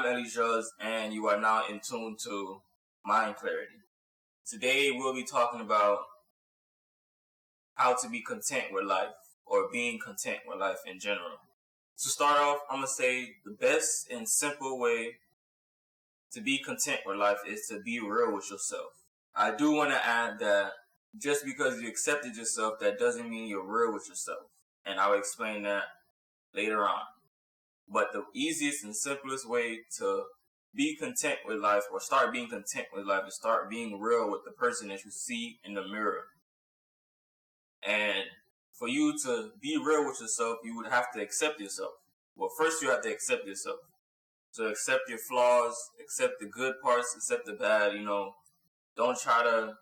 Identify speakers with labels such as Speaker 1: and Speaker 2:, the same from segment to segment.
Speaker 1: I'm ElyJoz, and you are now in tune to Mind Clarity. Today, we'll be talking about how to be content with life, or being content with life in general. To start off, I'm going to say the best and simple way to be content with life is to be real with yourself. I do want to add that just because you accepted yourself, that doesn't mean you're real with yourself. And I'll explain that later on. But the easiest and simplest way to be content with life, or start being content with life, is start being real with the person that you see in the mirror. And for you to be real with yourself, you would have to accept yourself. Well, first you have to accept yourself. So accept your flaws, accept the good parts, accept the bad, Don't try to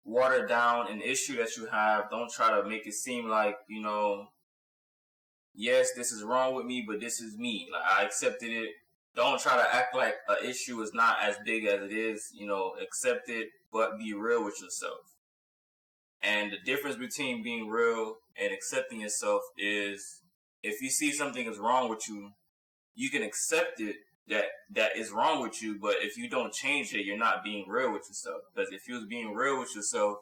Speaker 1: water down an issue that you have. Don't try to make it seem like, yes, this is wrong with me, but this is me. Like, I accepted it. Don't try to act like an issue is not as big as it is. Accept it, but be real with yourself. And the difference between being real and accepting yourself is, if you see something is wrong with you, you can accept it that is wrong with you, but if you don't change it, you're not being real with yourself. Because if you was being real with yourself,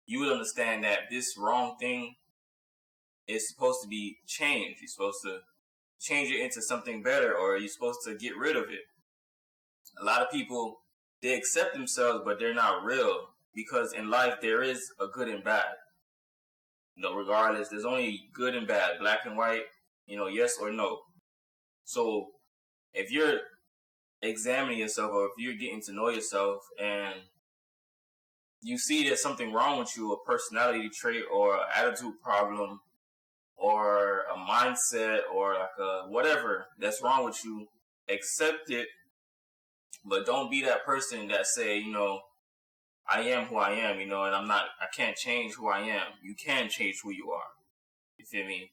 Speaker 1: you would understand that this wrong thing is supposed to be changed. You're supposed to change it into something better, or you're supposed to get rid of it. A lot of people, they accept themselves, but they're not real, because in life there is a good and bad. Regardless, there's only good and bad, black and white, yes or no. So if you're examining yourself, or if you're getting to know yourself and you see there's something wrong with you, a personality trait or an attitude problem or a mindset or like a whatever that's wrong with you, accept it, but don't be that person that say, I am who I am, and I can't change who I am. You can change who you are. You feel me?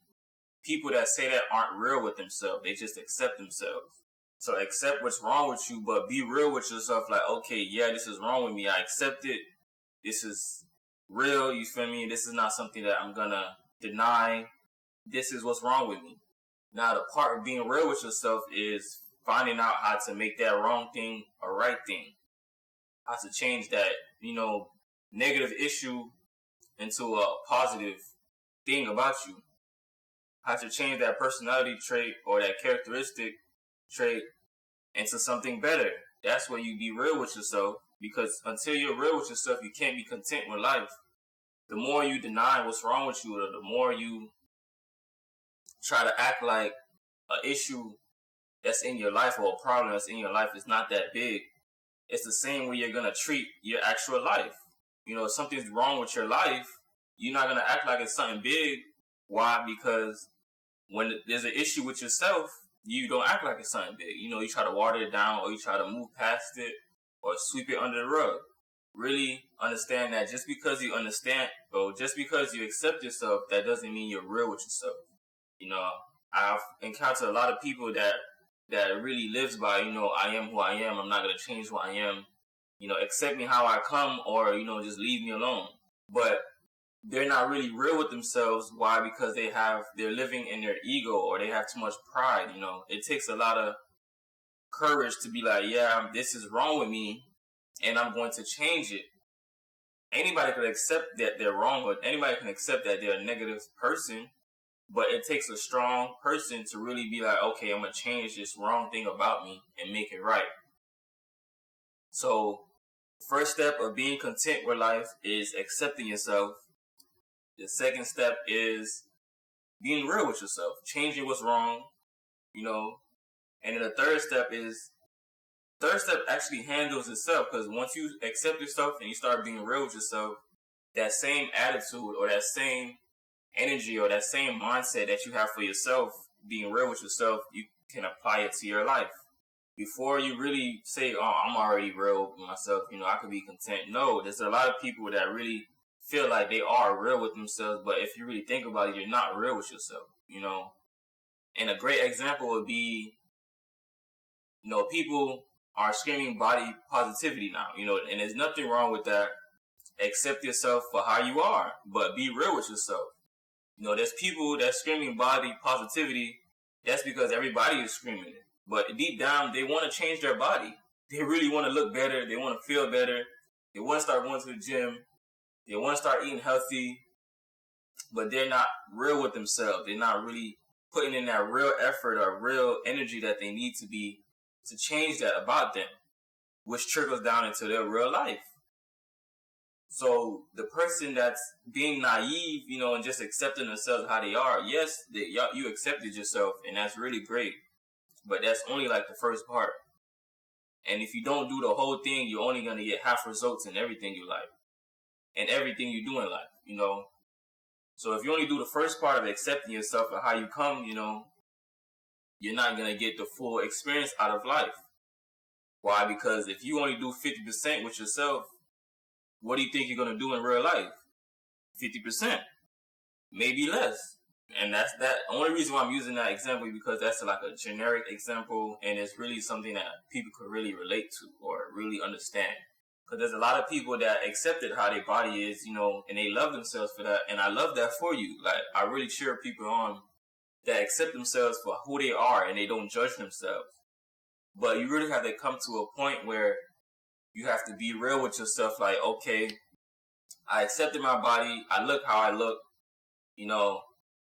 Speaker 1: People that say that aren't real with themselves. They just accept themselves. So accept what's wrong with you, but be real with yourself. Like, okay, yeah, this is wrong with me. I accept it. This is real. You feel me? This is not something that I'm going to deny. This is what's wrong with me. Now, the part of being real with yourself is finding out how to make that wrong thing a right thing. How to change that, negative issue into a positive thing about you. How to change that personality trait or that characteristic trait into something better. That's when you be real with yourself, because until you're real with yourself, you can't be content with life. The more you deny what's wrong with you, or the more you try to act like an issue that's in your life, or a problem that's in your life is not that big, it's the same way you're going to treat your actual life. If something's wrong with your life, you're not going to act like it's something big. Why? Because when there's an issue with yourself, you don't act like it's something big. You try to water it down, or you try to move past it, or sweep it under the rug. Really understand that just because you understand, or just because you accept yourself, that doesn't mean you're real with yourself. I've encountered a lot of people that really lives by, I am who I am. I'm not going to change who I am. Accept me how I come, or, just leave me alone. But they're not really real with themselves. Why? Because they're living in their ego, or they have too much pride. It takes a lot of courage to be like, yeah, this is wrong with me, and I'm going to change it. Anybody could accept that they're wrong, or anybody can accept that they're a negative person. But it takes a strong person to really be like, okay, I'm going to change this wrong thing about me and make it right. So, first step of being content with life is accepting yourself. The second step is being real with yourself, changing what's wrong, And then the third step actually handles itself, because once you accept yourself and you start being real with yourself, that same attitude or that same energy or that same mindset that you have for yourself, being real with yourself, you can apply it to your life. Before you really say, oh, I'm already real with myself, I could be content. No, there's a lot of people that really feel like they are real with themselves, but if you really think about it, you're not real with yourself, And a great example would be, people are screaming body positivity now, and there's nothing wrong with that. Accept yourself for how you are, but be real with yourself. There's people that's screaming body positivity. That's because everybody is screaming it. But deep down, they want to change their body. They really want to look better. They want to feel better. They want to start going to the gym. They want to start eating healthy. But they're not real with themselves. They're not really putting in that real effort or real energy that they need to be to change that about them, which trickles down into their real life. So the person that's being naive, and just accepting themselves how they are, yes, you accepted yourself, and that's really great. But that's only like the first part. And if you don't do the whole thing, you're only going to get half results in everything you like and everything you do in life, So if you only do the first part of accepting yourself and how you come, you're not going to get the full experience out of life. Why? Because if you only do 50% with yourself, what do you think you're going to do in real life? 50%, maybe less. And that's that. Only reason why I'm using that example is because that's like a generic example, and it's really something that people could really relate to or really understand. Because there's a lot of people that accepted how their body is, and they love themselves for that. And I love that for you. Like, I really cheer people on that accept themselves for who they are and they don't judge themselves. But you really have to come to a point where you have to be real with yourself. Like, okay, I accepted my body. I look how I look,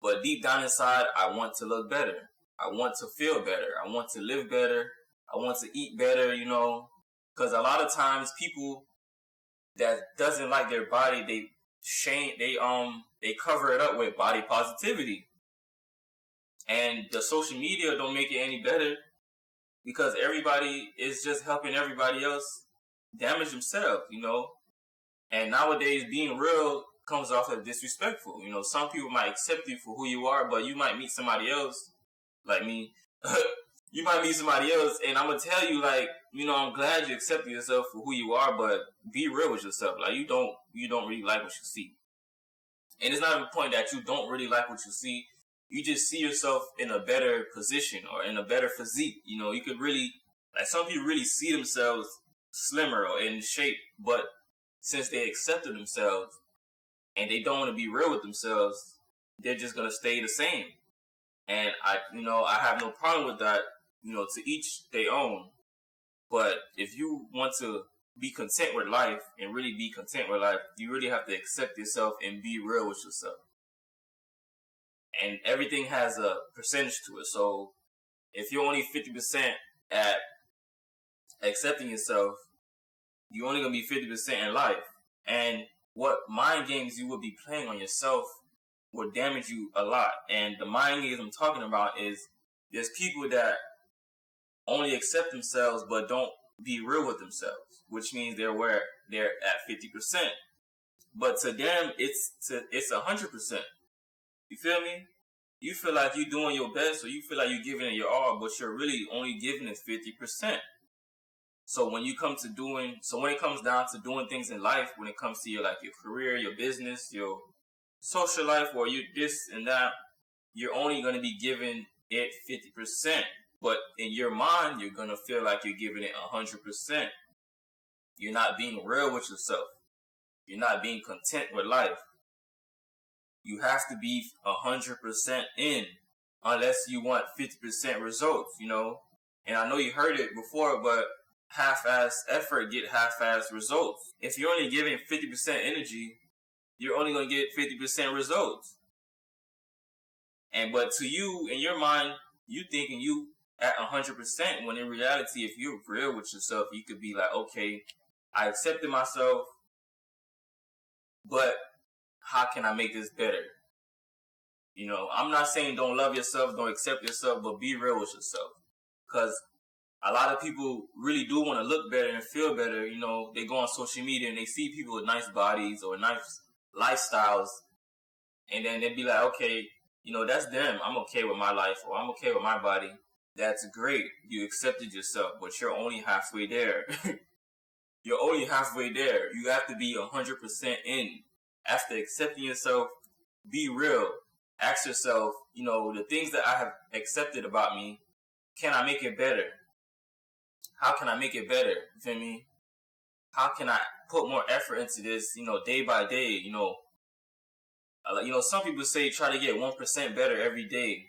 Speaker 1: but deep down inside, I want to look better. I want to feel better. I want to live better. I want to eat better, because a lot of times people that doesn't like their body, they cover it up with body positivity. And the social media don't make it any better because everybody is just helping everybody else damage themselves, And nowadays, being real comes off as disrespectful. Some people might accept you for who you are, but you might meet somebody else, like me. You might meet somebody else, and I'm going to tell you, like, I'm glad you accept yourself for who you are, but be real with yourself. Like, you don't really like what you see. And it's not a point that you don't really like what you see. You just see yourself in a better position or in a better physique. You could really, like, some people really see themselves slimmer or in shape, but since they accepted themselves and they don't want to be real with themselves, they're just going to stay the same. And I have no problem with that, to each their own. But if you want to be content with life and really be content with life, you really have to accept yourself and be real with yourself. And everything has a percentage to it. So if you're only 50% at accepting yourself, you're only going to be 50% in life. And what mind games you will be playing on yourself will damage you a lot. And the mind games I'm talking about is there's people that only accept themselves but don't be real with themselves, which means they're at 50%. But to them, it's 100%. You feel me? You feel like you're doing your best, or you feel like you're giving it your all, but you're really only giving it 50%. So when it comes down to doing things in life, when it comes to your career, your business, your social life, or you this and that, you're only going to be giving it 50%. But in your mind, you're going to feel like you're giving it 100%. You're not being real with yourself. You're not being content with life. You have to be 100% in, unless you want 50% results, And I know you heard it before, but half-ass effort get half-ass results. If you're only giving 50% energy, you're only going to get 50% results. But to you, in your mind, you thinking you at 100%, when in reality, if you're real with yourself, you could be like, okay, I accepted myself, but how can I make this better? I'm not saying don't love yourself, don't accept yourself, but be real with yourself. Because a lot of people really do want to look better and feel better. They go on social media and they see people with nice bodies or nice lifestyles. And then they'd be like, okay, that's them. I'm okay with my life, or I'm okay with my body. That's great. You accepted yourself, but you're only halfway there. You're only halfway there. You have to be 100% in. After accepting yourself, be real. Ask yourself, the things that I have accepted about me, can I make it better? How can I make it better? You feel me? How can I put more effort into this, day by day? Some people say try to get 1% better every day.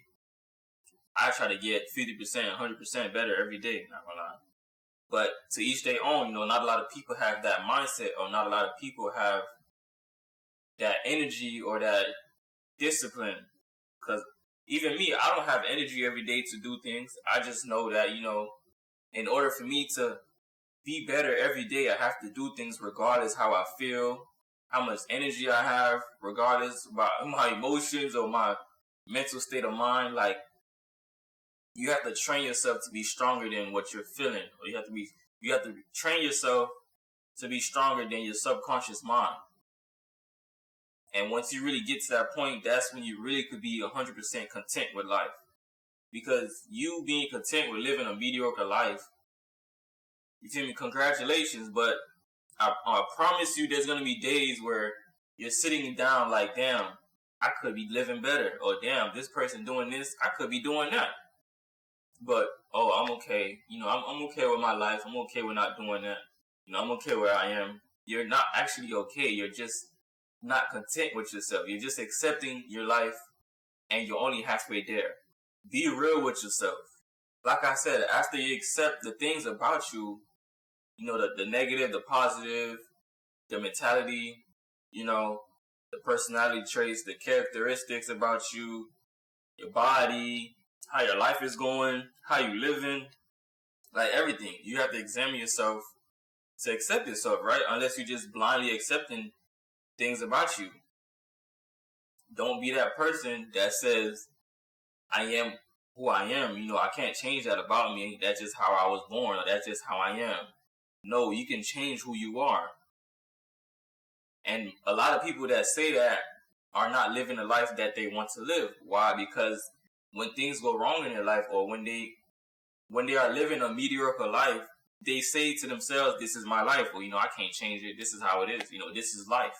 Speaker 1: I try to get 50%, 100% better every day, not gonna lie. But to each their own, not a lot of people have that mindset, or not a lot of people have that energy or that discipline. Because even me, I don't have energy every day to do things. I just know that, in order for me to be better every day, I have to do things regardless how I feel, how much energy I have, regardless about my emotions or my mental state of mind. Like, you have to train yourself to be stronger than what you're feeling, or you have to train yourself to be stronger than your subconscious mind. And once you really get to that point, that's when you really could be 100% content with life. Because you being content with living a mediocre life, you feel me? Congratulations, but I promise you there's going to be days where you're sitting down like, damn, I could be living better. Or damn, this person doing this, I could be doing that. But, I'm okay. I'm okay with my life. I'm okay with not doing that. I'm okay where I am. You're not actually okay. You're just not content with yourself. You're just accepting your life, and you're only halfway there. Be real with yourself. Like I said, after you accept the things about you, the negative, the positive, the mentality, the personality traits, the characteristics about you, your body, how your life is going, how you living, like everything. You have to examine yourself to accept yourself, right? Unless you're just blindly accepting things about you. Don't be that person that says, I am who I am. I can't change that about me. That's just how I was born, or that's just how I am. No, you can change who you are. And a lot of people that say that are not living the life that they want to live. Why? Because when things go wrong in their life, or when they are living a mediocre life, they say to themselves, this is my life. Well, I can't change it. This is how it is. This is life.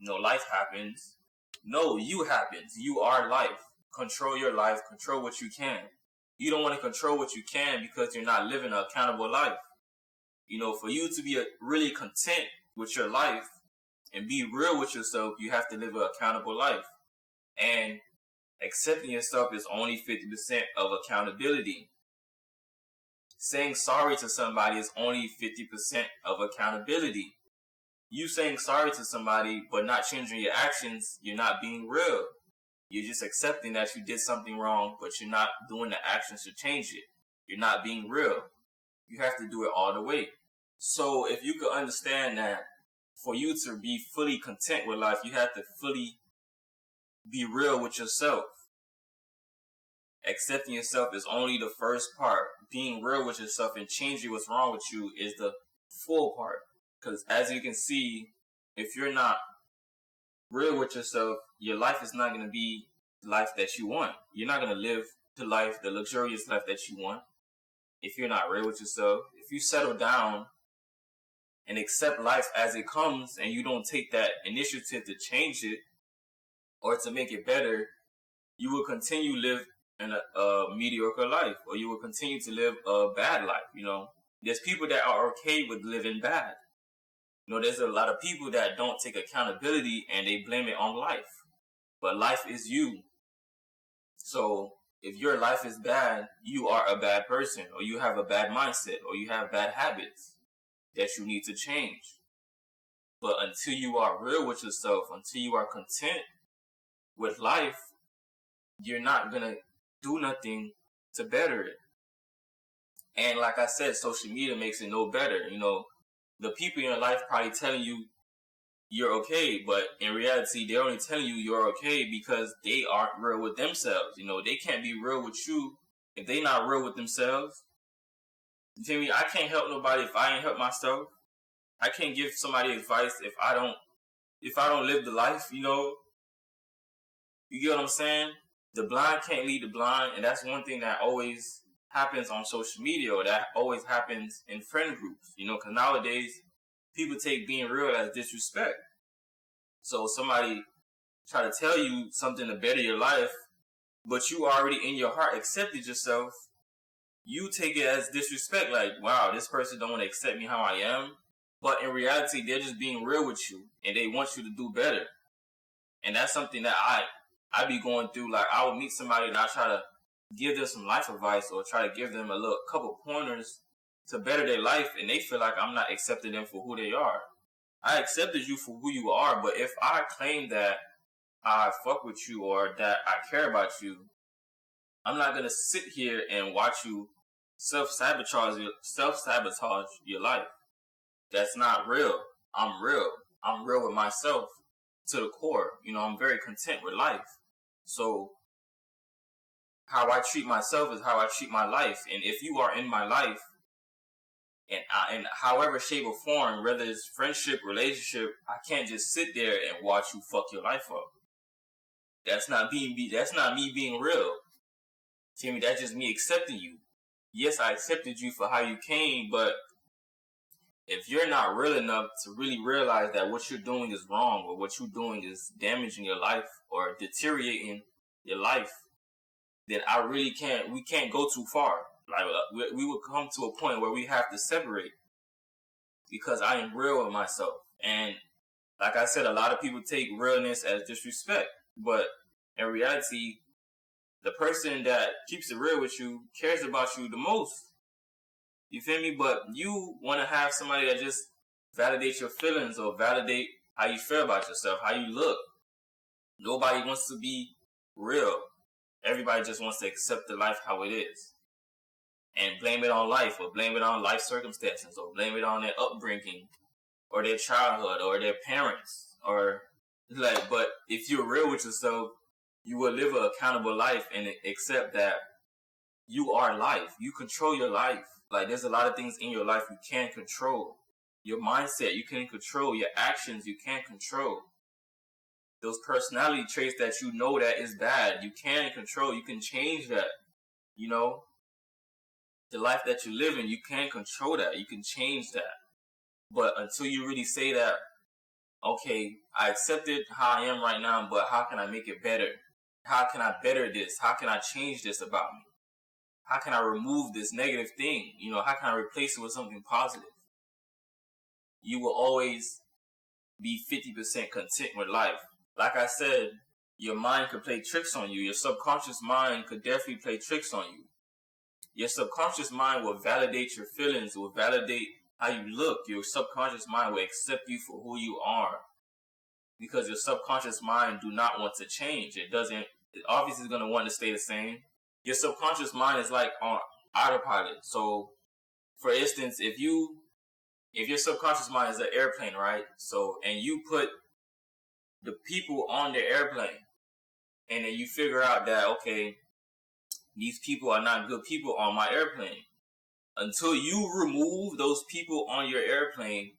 Speaker 1: Life happens. No, you happens. You are life. Control your life. Control what you can. You don't want to control what you can because you're not living an accountable life. For you to be really content with your life and be real with yourself, you have to live an accountable life. And accepting yourself is only 50% of accountability. Saying sorry to somebody is only 50% of accountability. You saying sorry to somebody but not changing your actions, you're not being real. You're just accepting that you did something wrong, but you're not doing the actions to change it. You're not being real. You have to do it all the way. So if you could understand that for you to be fully content with life, you have to fully be real with yourself. Accepting yourself is only the first part. Being real with yourself and changing what's wrong with you is the full part. Because as you can see, if you're not real with yourself, your life is not going to be the life that you want. You're not going to live the luxurious life that you want. If you're not real with yourself, if you settle down and accept life as it comes, and you don't take that initiative to change it or to make it better, you will continue to live in a mediocre life, or you will continue to live a bad life. There's people that are okay with living bad. There's a lot of people that don't take accountability and they blame it on life. But life is you. So if your life is bad, you are a bad person, or you have a bad mindset, or you have bad habits that you need to change. But until you are real with yourself, until you are content with life, you're not going to do nothing to better it. And like I said, social media makes it no better. The people in your life probably telling you you're okay, but in reality, they're only telling you you're okay because they aren't real with themselves. They can't be real with you if they're not real with themselves. You feel me? I can't help nobody if I ain't help myself. I can't give somebody advice if I don't live the life, You get what I'm saying? The blind can't lead the blind, and that's one thing that always happens on social media, or that always happens in friend groups, because nowadays people take being real as disrespect. So somebody try to tell you something to better your life, but you already in your heart accepted yourself, you take it as disrespect, like, wow, this person don't want to accept me how I am. But in reality, they're just being real with you, and they want you to do better. And that's something that I be going through. Like, I would meet somebody and I try to give them some life advice or try to give them a little couple pointers to better their life, and they feel like I'm not accepting them for who they are. I accepted you for who you are, but if I claim that I fuck with you or that I care about you, I'm not gonna sit here and watch you self-sabotage your life. That's not real. I'm real. I'm real with myself to the core. I'm very content with life. So how I treat myself is how I treat my life. And if you are in my life, and however shape or form, whether it's friendship, relationship, I can't just sit there and watch you fuck your life up. That's not me being real. See me? That's just me accepting you. Yes, I accepted you for how you came, but if you're not real enough to really realize that what you're doing is wrong or what you're doing is damaging your life or deteriorating your life, then we can't go too far. Like we will come to a point where we have to separate because I am real with myself. And like I said, a lot of people take realness as disrespect, but in reality, the person that keeps it real with you cares about you the most. You feel me? But you want to have somebody that just validates your feelings or validate how you feel about yourself, how you look. Nobody wants to be real. Everybody just wants to accept the life how it is and blame it on life or blame it on life circumstances or blame it on their upbringing or their childhood or their parents or but if you're real with yourself, you will live an accountable life and accept that you are life. You control your life. Like, there's a lot of things in your life you can't control. Your mindset, you can't control. Your actions, you can't control. Those personality traits that you know that is bad, you can control. You can change that. The life that you live in, you can't control that. You can change that. But until you really say that, okay, I accept it how I am right now, but how can I make it better? How can I better this? How can I change this about me? How can I remove this negative thing? How can I replace it with something positive? You will always be 50% content with life. Like I said, your mind could play tricks on you. Your subconscious mind could definitely play tricks on you. Your subconscious mind will validate your feelings, will validate how you look. Your subconscious mind will accept you for who you are. Because your subconscious mind do not want to change. It obviously is going to want to stay the same. Your subconscious mind is like on autopilot. So, for instance, if your subconscious mind is an airplane, right? So, and you put the people on the airplane, and then you figure out that, okay, these people are not good people on my airplane. Until you remove those people on your airplane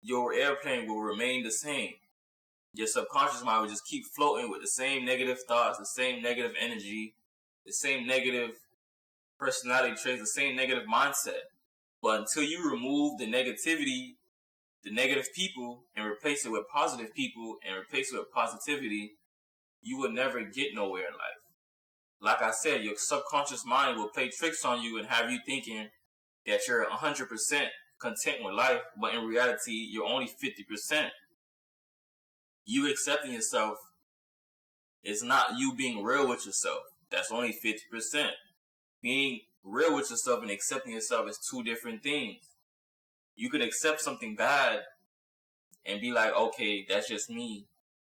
Speaker 1: will remain the same. Your subconscious mind will just keep floating with the same negative thoughts, the same negative energy, the same negative personality traits, the same negative mindset. But until you remove the negativity, the negative people, and replace it with positive people and replace it with positivity, you will never get nowhere in life. Like I said, your subconscious mind will play tricks on you and have you thinking that you're 100% content with life, but in reality, you're only 50%. You accepting yourself is not you being real with yourself. That's only 50%. Being real with yourself and accepting yourself is two different things. You can accept something bad and be like, okay, that's just me.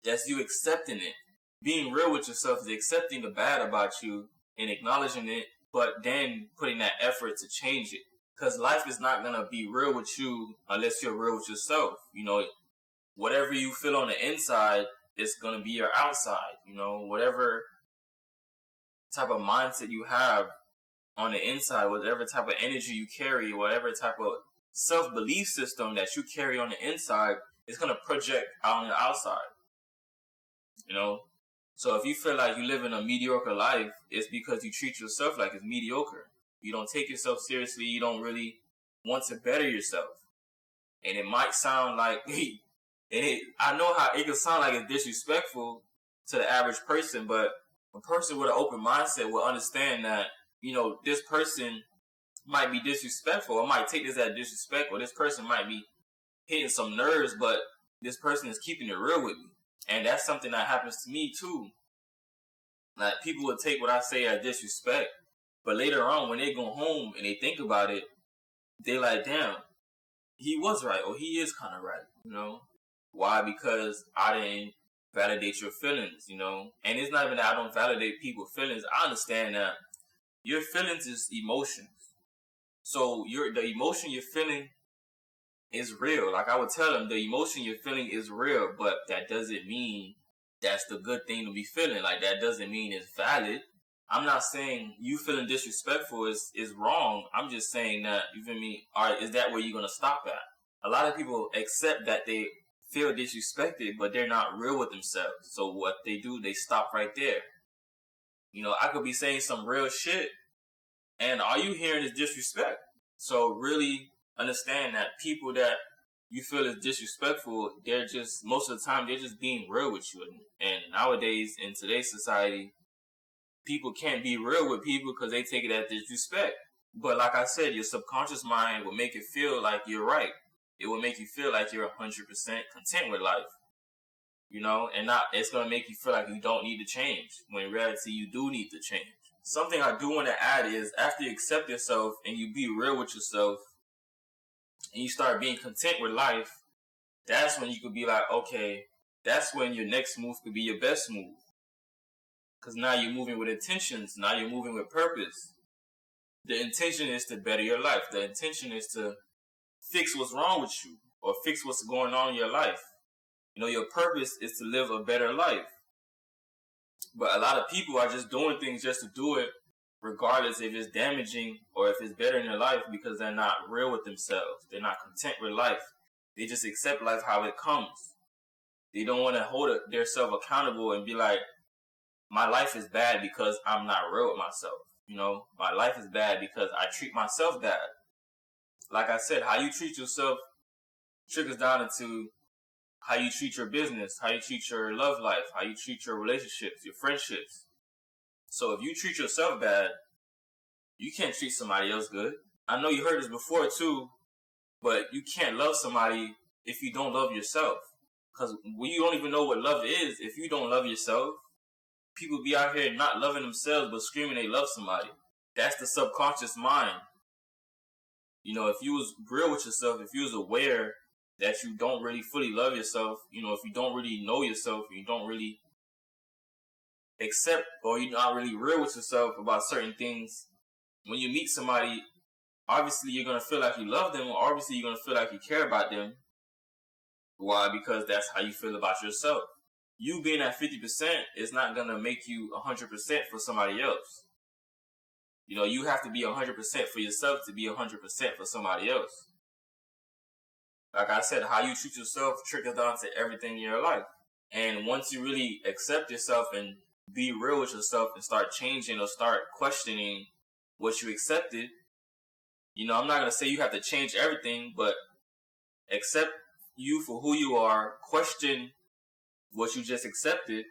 Speaker 1: That's you accepting it. Being real with yourself is accepting the bad about you and acknowledging it, but then putting that effort to change it. Because life is not going to be real with you unless you're real with yourself. Whatever you feel on the inside is going to be your outside. Whatever type of mindset you have on the inside, whatever type of energy you carry, whatever type of self-belief system that you carry on the inside is going to project out on the outside. So if you feel like you live in a mediocre life, it's because you treat yourself like it's mediocre. You don't take yourself seriously. You don't really want to better yourself. And it might sound like, I know how it can sound like it's disrespectful to the average person, but a person with an open mindset will understand that, this person might be disrespectful. I might take this as disrespect, or this person might be hitting some nerves, but this person is keeping it real with me. And that's something that happens to me too. Like, people would take what I say as disrespect, but later on, when they go home and they think about it, they like, damn, he was right, or he is kind of right, you know? Why? Because I didn't validate your feelings, you know? And it's not even that I don't validate people's feelings. I understand that your feelings is emotions. So the emotion you're feeling is real. Like, I would tell them, the emotion you're feeling is real, but that doesn't mean that's the good thing to be feeling. Like, that doesn't mean it's valid. I'm not saying you feeling disrespectful is wrong. I'm just saying that, you feel me? All right, is that where you're going to stop at? A lot of people accept that they feel disrespected, but they're not real with themselves. So what they do, they stop right there. You know, I could be saying some real shit, and all you hearing is disrespect. So really understand that people that you feel is disrespectful, they're just, most of the time, they're just being real with you. And nowadays, in today's society, people can't be real with people because they take it as disrespect. But like I said, your subconscious mind will make it feel like you're right. It will make you feel like you're 100% content with life. You know, and it's going to make you feel like you don't need to change, when in reality you do need to change. Something I do want to add is, after you accept yourself and you be real with yourself and you start being content with life, that's when you could be like, okay, that's when your next move could be your best move. Because now you're moving with intentions. Now you're moving with purpose. The intention is to better your life. The intention is to fix what's wrong with you, or fix what's going on in your life. You know, your purpose is to live a better life. But a lot of people are just doing things just to do it, regardless if it's damaging or if it's better in their life, because they're not real with themselves. They're not content with life. They just accept life how it comes. They don't want to hold themselves accountable and be like, my life is bad because I'm not real with myself. You know, my life is bad because I treat myself bad. Like I said, how you treat yourself trickles down into how you treat your business, how you treat your love life, how you treat your relationships, your friendships. So if you treat yourself bad, you can't treat somebody else good. I know you heard this before too, but you can't love somebody if you don't love yourself. Because you don't even know what love is if you don't love yourself. People be out here not loving themselves but screaming they love somebody. That's the subconscious mind. You know, if you was real with yourself, if you was aware that you don't really fully love yourself, you know, if you don't really know yourself, you don't really accept, or you're not really real with yourself about certain things, when you meet somebody, obviously you're going to feel like you love them, or obviously you're going to feel like you care about them. Why? Because that's how you feel about yourself. You being at 50% is not going to make you 100% for somebody else. You know, you have to be 100% for yourself to be 100% for somebody else. Like I said, how you treat yourself trickles down to everything in your life. And once you really accept yourself and be real with yourself and start changing or start questioning what you accepted, you know, I'm not going to say you have to change everything, but accept you for who you are, question what you just accepted,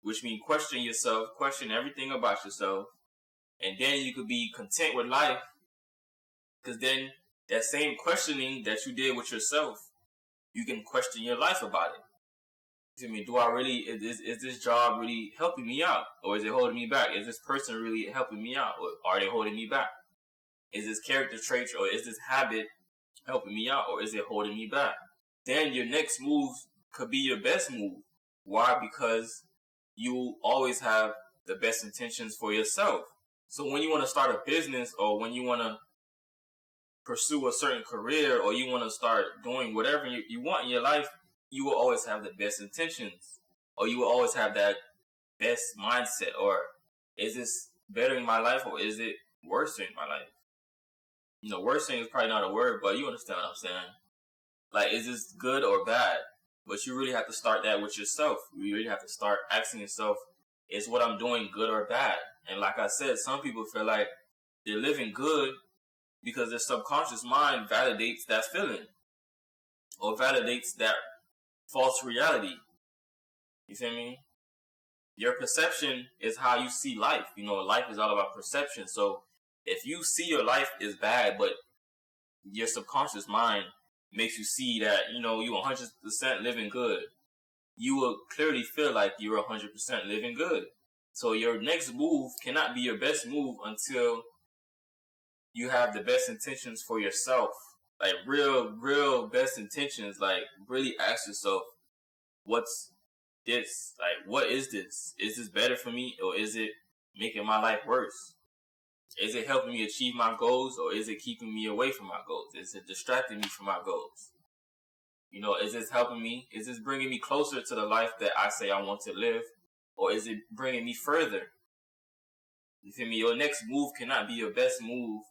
Speaker 1: which means question yourself, question everything about yourself, and then you could be content with life, because then that same questioning that you did with yourself, you can question your life about it. I mean, do I really, is this job really helping me out, or is it holding me back? Is this person really helping me out, or are they holding me back? Is this character trait or is this habit helping me out, or is it holding me back? Then your next move could be your best move. Why? Because you always have the best intentions for yourself. So when you want to start a business, or when you want to pursue a certain career, or you want to start doing whatever you want in your life, you will always have the best intentions, or you will always have that best mindset. Or is this bettering my life, or is it worsening my life? You know, worsening is probably not a word, but you understand what I'm saying. Like, is this good or bad? But you really have to start that with yourself. You really have to start asking yourself, is what I'm doing good or bad? And like I said, some people feel like they're living good because their subconscious mind validates that feeling, or validates that false reality. You feel me? Your perception is how you see life. You know, life is all about perception. So if you see your life is bad, but your subconscious mind makes you see that, you know, you 100% living good, you will clearly feel like you're 100% living good. So your next move cannot be your best move until you have the best intentions for yourself. Like real best intentions. Like really ask yourself, what's this? Like, what is this? Is this better for me, or is it making my life worse? Is it helping me achieve my goals, or is it keeping me away from my goals? Is it distracting me from my goals? You know, is this helping me? Is this bringing me closer to the life that I say I want to live? Or is it bringing me further? You feel me? Your next move cannot be your best move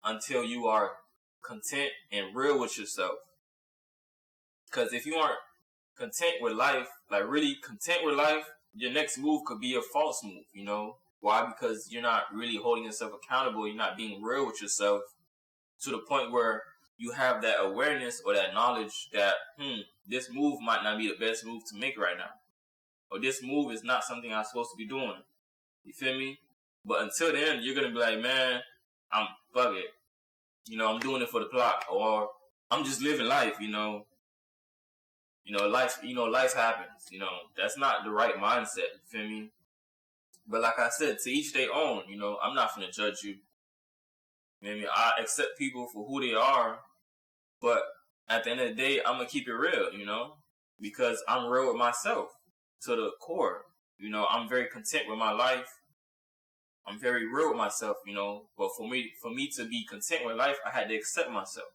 Speaker 1: until you are content and real with yourself. Because if you aren't content with life, like really content with life, your next move could be a false move, you know? Why? Because you're not really holding yourself accountable. You're not being real with yourself to the point where you have that awareness or that knowledge that, this move might not be the best move to make right now. Or this move is not something I'm supposed to be doing. You feel me? But until then, you're going to be like, man, fuck it. You know, I'm doing it for the plot. Or I'm just living life, you know. Life happens. You know, that's not the right mindset. You feel me? But like I said, to each their own. You know, I'm not gonna judge you. You know what I mean? I accept people for who they are, but at the end of the day, I'm gonna keep it real. You know, because I'm real with myself to the core. You know, I'm very content with my life. I'm very real with myself. You know, but for me to be content with life, I had to accept myself.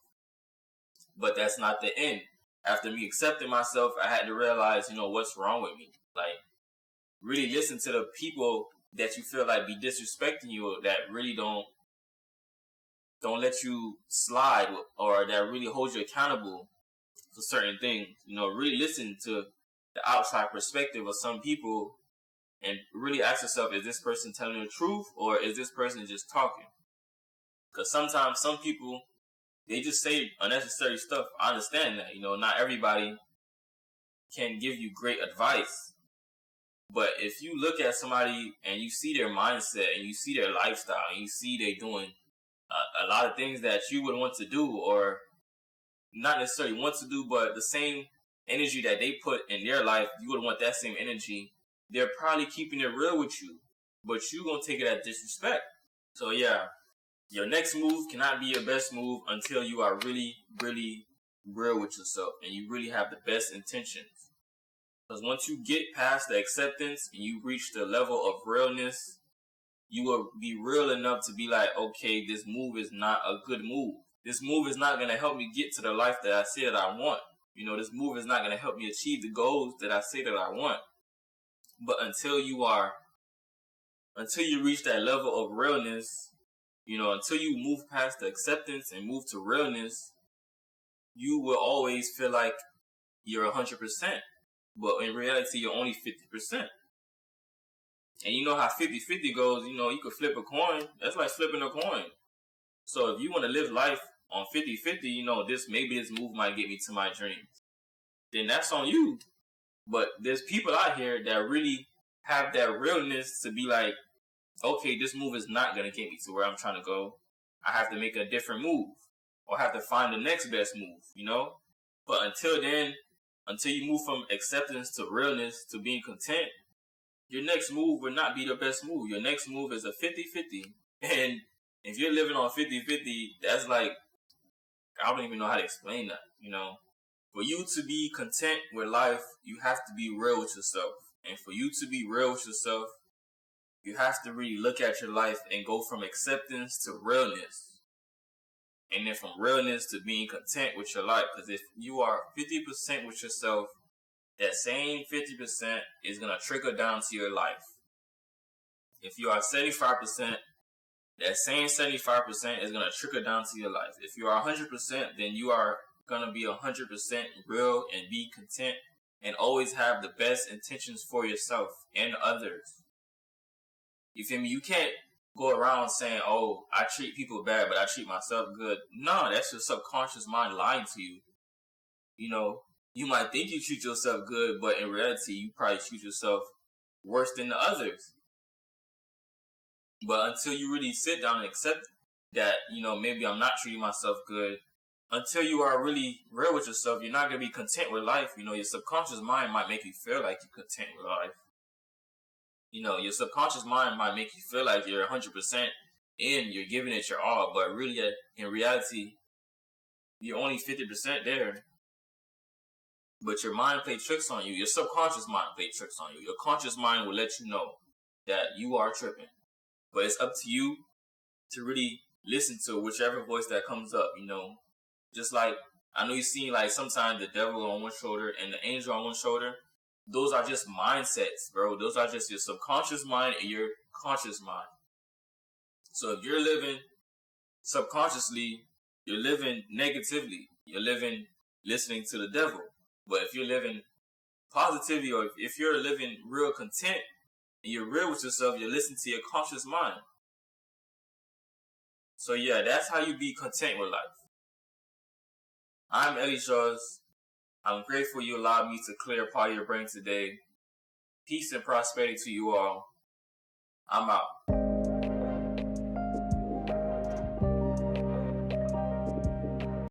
Speaker 1: But that's not the end. After me accepting myself, I had to realize, you know, what's wrong with me. Like, really listen to the people that you feel like be disrespecting you, or that really don't let you slide, or that really hold you accountable for certain things. You know, really listen to the outside perspective of some people and really ask yourself, is this person telling the truth, or is this person just talking? Because sometimes some people, they just say unnecessary stuff. I understand that. You know, not everybody can give you great advice. But if you look at somebody and you see their mindset and you see their lifestyle and you see they doing a lot of things that you would want to do, or not necessarily want to do, but the same energy that they put in their life, you would want that same energy. They're probably keeping it real with you, but you're going to take it as disrespect. So yeah, your next move cannot be your best move until you are really, really real with yourself and you really have the best intentions. Because once you get past the acceptance and you reach the level of realness, you will be real enough to be like, okay, this move is not a good move. This move is not going to help me get to the life that I say that I want. You know, this move is not going to help me achieve the goals that I say that I want. But until you reach that level of realness, you know, until you move past the acceptance and move to realness, you will always feel like you're 100%. But in reality, you're only 50%. And you know how 50-50 goes, you know, you could flip a coin. That's like flipping a coin. So if you want to live life on 50-50, you know, maybe this move might get me to my dreams. Then that's on you. But there's people out here that really have that realness to be like, okay, this move is not going to get me to where I'm trying to go. I have to make a different move. Or have to find the next best move, you know? But until then, until you move from acceptance to realness to being content, your next move will not be the best move. Your next move is a 50-50. And if you're living on 50-50, that's like, I don't even know how to explain that, you know? For you to be content with life, you have to be real with yourself. And for you to be real with yourself, you have to really look at your life and go from acceptance to realness. And then from realness to being content with your life. Because if you are 50% with yourself, that same 50% is going to trickle down to your life. If you are 75%, that same 75% is going to trickle down to your life. If you are 100%, then you are going to be 100% real and be content and always have the best intentions for yourself and others. You feel me? You can't go around saying, oh, I treat people bad, but I treat myself good. No, that's your subconscious mind lying to you. You know, you might think you treat yourself good, but in reality, you probably treat yourself worse than the others. But until you really sit down and accept that, you know, maybe I'm not treating myself good, until you are really real with yourself, you're not going to be content with life. You know, your subconscious mind might make you feel like you're content with life. your subconscious mind might make you feel like you're 100% in, you're giving it your all, but really, in reality, you're only 50% there. But your mind played tricks on you. Your subconscious mind played tricks on you. Your conscious mind will let you know that you are tripping. But it's up to you to really listen to whichever voice that comes up, Just like, I know you've seen, like, sometimes the devil on one shoulder and the angel on one shoulder. Those are just mindsets, bro. Those are just your subconscious mind and your conscious mind. So if you're living subconsciously, you're living negatively. You're living listening to the devil. But if you're living positively, or if you're living real content and you're real with yourself, you're listening to your conscious mind. So yeah, that's how you be content with life. I'm ElyJoz. I'm grateful you allowed me to clear part of your brain today. Peace and prosperity to you all. I'm out.